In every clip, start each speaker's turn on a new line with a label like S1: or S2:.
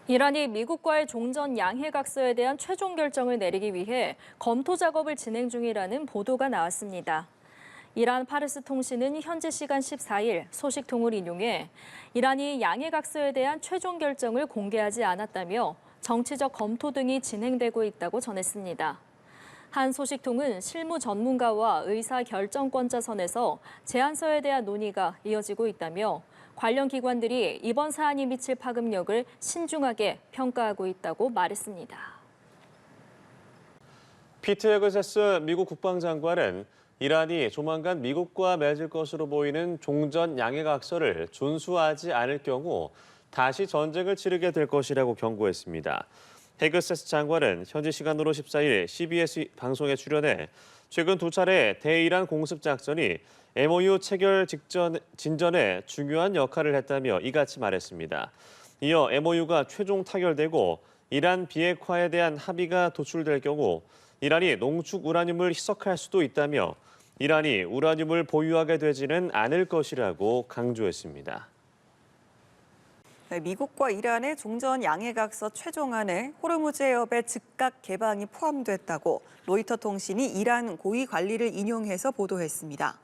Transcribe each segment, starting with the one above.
S1: 이란이 미국과의 종전 양해각서에 대한 최종 결정을 내리기 위해 검토 작업을 진행 중이라는 보도가 나왔습니다. 이란 파르스 통신은 현지 시간 14일 소식통을 인용해 이란이 양해각서에 대한 최종 결정을 공개하지 않았다며 정치적 검토 등이 진행되고 있다고 전했습니다. 한 소식통은 실무 전문가와 의사 결정권자 선에서 제안서에 대한 논의가 이어지고 있다며 관련 기관들이 이번 사안이 미칠 파급력을 신중하게 평가하고 있다고 말했습니다.
S2: 피트 헤그세스 미국 국방장관은 이란이 조만간 미국과 맺을 것으로 보이는 종전 양해각서를 준수하지 않을 경우 다시 전쟁을 치르게 될 것이라고 경고했습니다. 헤그세스 장관은 현지 시간으로 14일 CBS 방송에 출연해 최근 두 차례 대이란 공습 작전이 MOU 체결 진전에 중요한 역할을 했다며 이같이 말했습니다. 이어 MOU가 최종 타결되고 이란 비핵화에 대한 합의가 도출될 경우 이란이 농축 우라늄을 희석할 수도 있다며 이란이 우라늄을 보유하게 되지는 않을 것이라고 강조했습니다.
S3: 네, 미국과 이란의 종전 양해각서 최종안에 호르무즈 해협의 즉각 개방이 포함됐다고 로이터 통신이 이란 고위 관리를 인용해서 보도했습니다.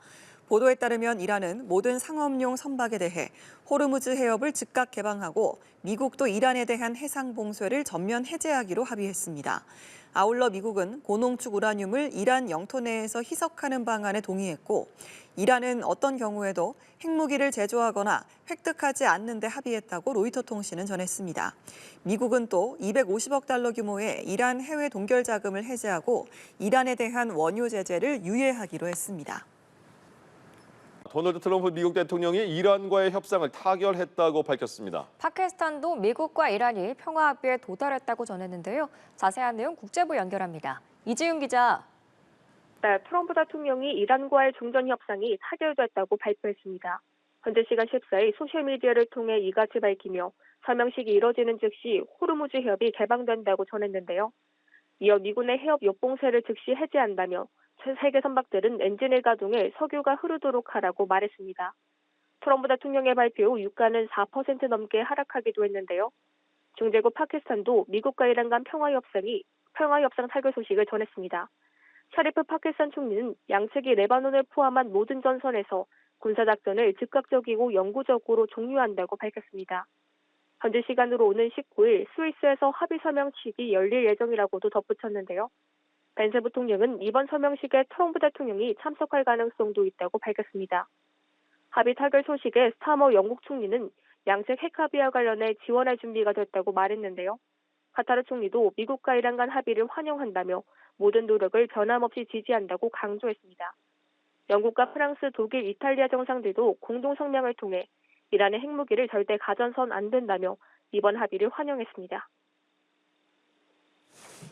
S3: 보도에 따르면 이란은 모든 상업용 선박에 대해 호르무즈 해협을 즉각 개방하고 미국도 이란에 대한 해상 봉쇄를 전면 해제하기로 합의했습니다. 아울러 미국은 고농축 우라늄을 이란 영토 내에서 희석하는 방안에 동의했고 이란은 어떤 경우에도 핵무기를 제조하거나 획득하지 않는 데 합의했다고 로이터 통신은 전했습니다. 미국은 또 250억 달러 규모의 이란 해외 동결 자금을 해제하고 이란에 대한 원유 제재를 유예하기로 했습니다.
S4: 도널드 트럼프 미국 대통령이 이란과의 협상을 타결했다고 밝혔습니다.
S5: 파키스탄도 미국과 이란이 평화 합의에 도달했다고 전했는데요. 자세한 내용 국제부 연결합니다. 이지윤 기자.
S6: 네, 트럼프 대통령이 이란과의 종전 협상이 타결됐다고 발표했습니다. 현재 시간 14일 소셜미디어를 통해 이같이 밝히며 서명식이 이뤄지는 즉시 호르무즈 해협이 개방된다고 전했는데요. 이어 미군의 해협 요봉쇄를 즉시 해제한다며 세계 선박들은 엔진을 가동해 석유가 흐르도록 하라고 말했습니다. 트럼프 대통령의 발표 후 유가는 4% 넘게 하락하기도 했는데요. 중재국 파키스탄도 미국과 이란 간 평화협상 타결 소식을 전했습니다. 샤리프 파키스탄 총리는 양측이 레바논을 포함한 모든 전선에서 군사작전을 즉각적이고 영구적으로 종료한다고 밝혔습니다. 현지 시간으로 오는 19일 스위스에서 합의 서명식이 열릴 예정이라고도 덧붙였는데요. 벤스 부통령은 이번 서명식에 트럼프 대통령이 참석할 가능성도 있다고 밝혔습니다. 합의 타결 소식에 스타머 영국 총리는 양측 핵 합의와 관련해 지원할 준비가 됐다고 말했는데요. 카타르 총리도 미국과 이란 간 합의를 환영한다며 모든 노력을 변함없이 지지한다고 강조했습니다. 영국과 프랑스, 독일, 이탈리아 정상들도 공동 성명을 통해 이란의 핵무기를 절대 가져선 안 된다며 이번 합의를 환영했습니다.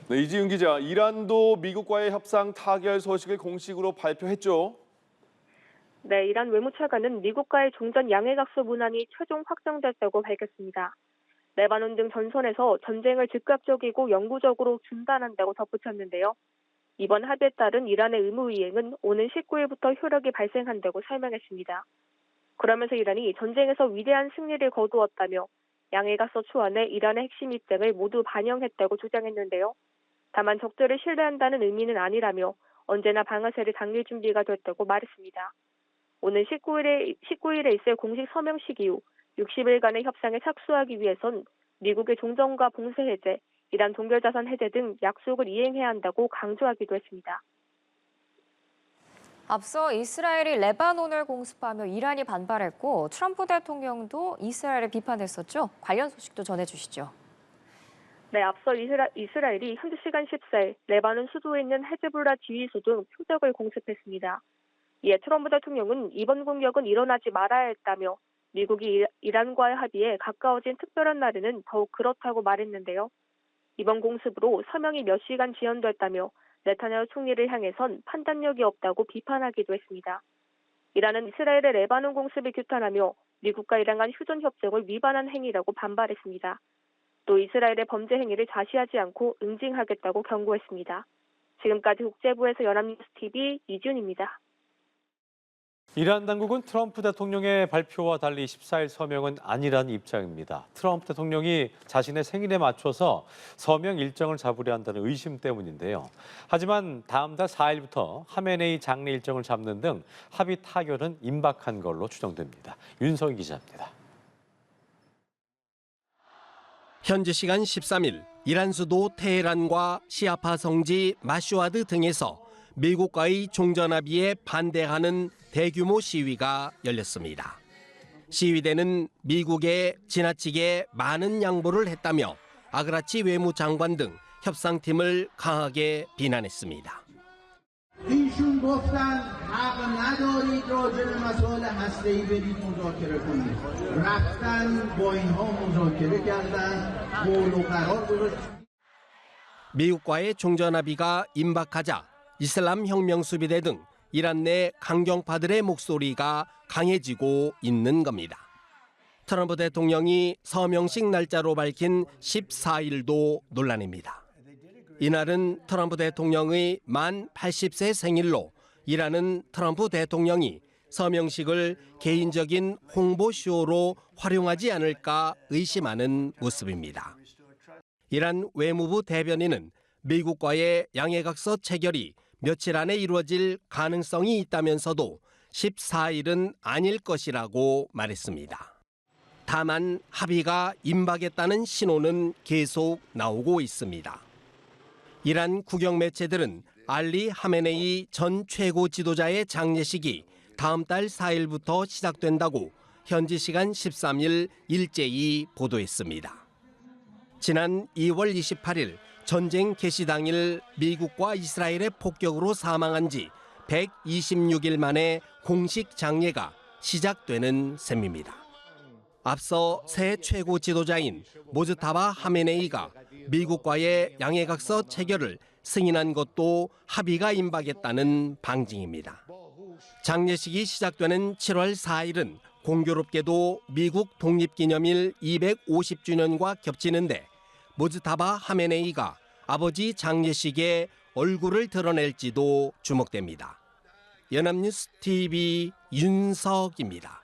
S4: 네, 이지윤 기자, 이란도 미국과의 협상 타결 소식을 공식으로 발표했죠.
S6: 네, 이란 외무차관은 미국과의 종전 양해각서 문안이 최종 확정됐다고 밝혔습니다. 레바논 등 전선에서 전쟁을 즉각적이고 영구적으로 중단한다고 덧붙였는데요. 이번 합의에 따른 이란의 의무 이행은 오는 19일부터 효력이 발생한다고 설명했습니다. 그러면서 이란이 전쟁에서 위대한 승리를 거두었다며 양해각서 초안에 이란의 핵심 입장을 모두 반영했다고 주장했는데요. 다만 적들을 신뢰한다는 의미는 아니라며 언제나 방아쇠를 당길 준비가 됐다고 말했습니다. 오는 19일에 있을 공식 서명식 이후 60일간의 협상에 착수하기 위해선 미국의 종전과 봉쇄 해제, 이란 동결자산 해제 등 약속을 이행해야 한다고 강조하기도 했습니다.
S5: 앞서 이스라엘이 레바논을 공습하며 이란이 반발했고 트럼프 대통령도 이스라엘을 비판했었죠. 관련 소식도 전해주시죠.
S6: 네, 앞서 이스라엘이 현지 시간 14일 레바논 수도에 있는 헤즈볼라 지휘소 등 표적을 공습했습니다. 이에 트럼프 대통령은 이번 공격은 일어나지 말아야 했다며 미국이 이란과의 합의에 가까워진 특별한 날에는 더욱 그렇다고 말했는데요. 이번 공습으로 서명이 몇 시간 지연됐다며 네타냐후 총리를 향해선 판단력이 없다고 비판하기도 했습니다. 이란은 이스라엘의 레바논 공습을 규탄하며 미국과 이란 간 휴전 협정을 위반한 행위라고 반발했습니다. 또 이스라엘의 범죄 행위를 자시하지 않고 응징하겠다고 경고했습니다. 지금까지 국제부에서 연합뉴스TV 이준입니다.
S7: 이란 당국은 트럼프 대통령의 발표와 달리 14일 서명은 아니라는 입장입니다. 트럼프 대통령이 자신의 생일에 맞춰서 서명 일정을 잡으려 한다는 의심 때문인데요. 하지만 다음 달 4일부터 하메네이 장례 일정을 잡는 등 합의 타결은 임박한 걸로 추정됩니다. 윤석희 기자입니다.
S8: 현지 시간 13일 이란 수도 테헤란과 시아파 성지 마슈아드 등에서 미국과의 종전합의에 반대하는 대규모 시위가 열렸습니다. 시위대는 미국에 지나치게 많은 양보를 했다며 아그라치 외무장관 등 협상팀을 강하게 비난했습니다.
S9: ایشون گفتن حق ندارید راجع به مسائل هسته‌ای برید مذاکره کنید. رفتن با اینها مذاکره کردن، قول و قرار گذاشتن.
S8: 미국과의 종전합의가 임박하자 이슬람 혁명 수비대 등 이란 내 강경파들의 목소리가 강해지고 있는 겁니다. 트럼프 대통령이 서명식 날짜로 밝힌 14일도 논란입니다. 이날은 트럼프 대통령의 만 80세 생일로 이란은 트럼프 대통령이 서명식을 개인적인 홍보쇼로 활용하지 않을까 의심하는 모습입니다. 이란 외무부 대변인은 미국과의 양해각서 체결이 며칠 안에 이루어질 가능성이 있다면서도 14일은 아닐 것이라고 말했습니다. 다만 합의가 임박했다는 신호는 계속 나오고 있습니다. 이란 국영 매체들은 알리 하메네이 전 최고 지도자의 장례식이 다음 달 4일부터 시작된다고 현지 시간 13일 일제히 보도했습니다. 지난 2월 28일 전쟁 개시 당일 미국과 이스라엘의 폭격으로 사망한 지 126일 만에 공식 장례가 시작되는 셈입니다. 앞서 새 최고 지도자인 모즈타바 하메네이가 미국과의 양해각서 체결을 승인한 것도 합의가 임박했다는 방증입니다. 장례식이 시작되는 7월 4일은 공교롭게도 미국 독립기념일 250주년과 겹치는데 모즈타바 하메네이가 아버지 장례식에 얼굴을 드러낼지도 주목됩니다. 연합뉴스 TV 윤석입니다.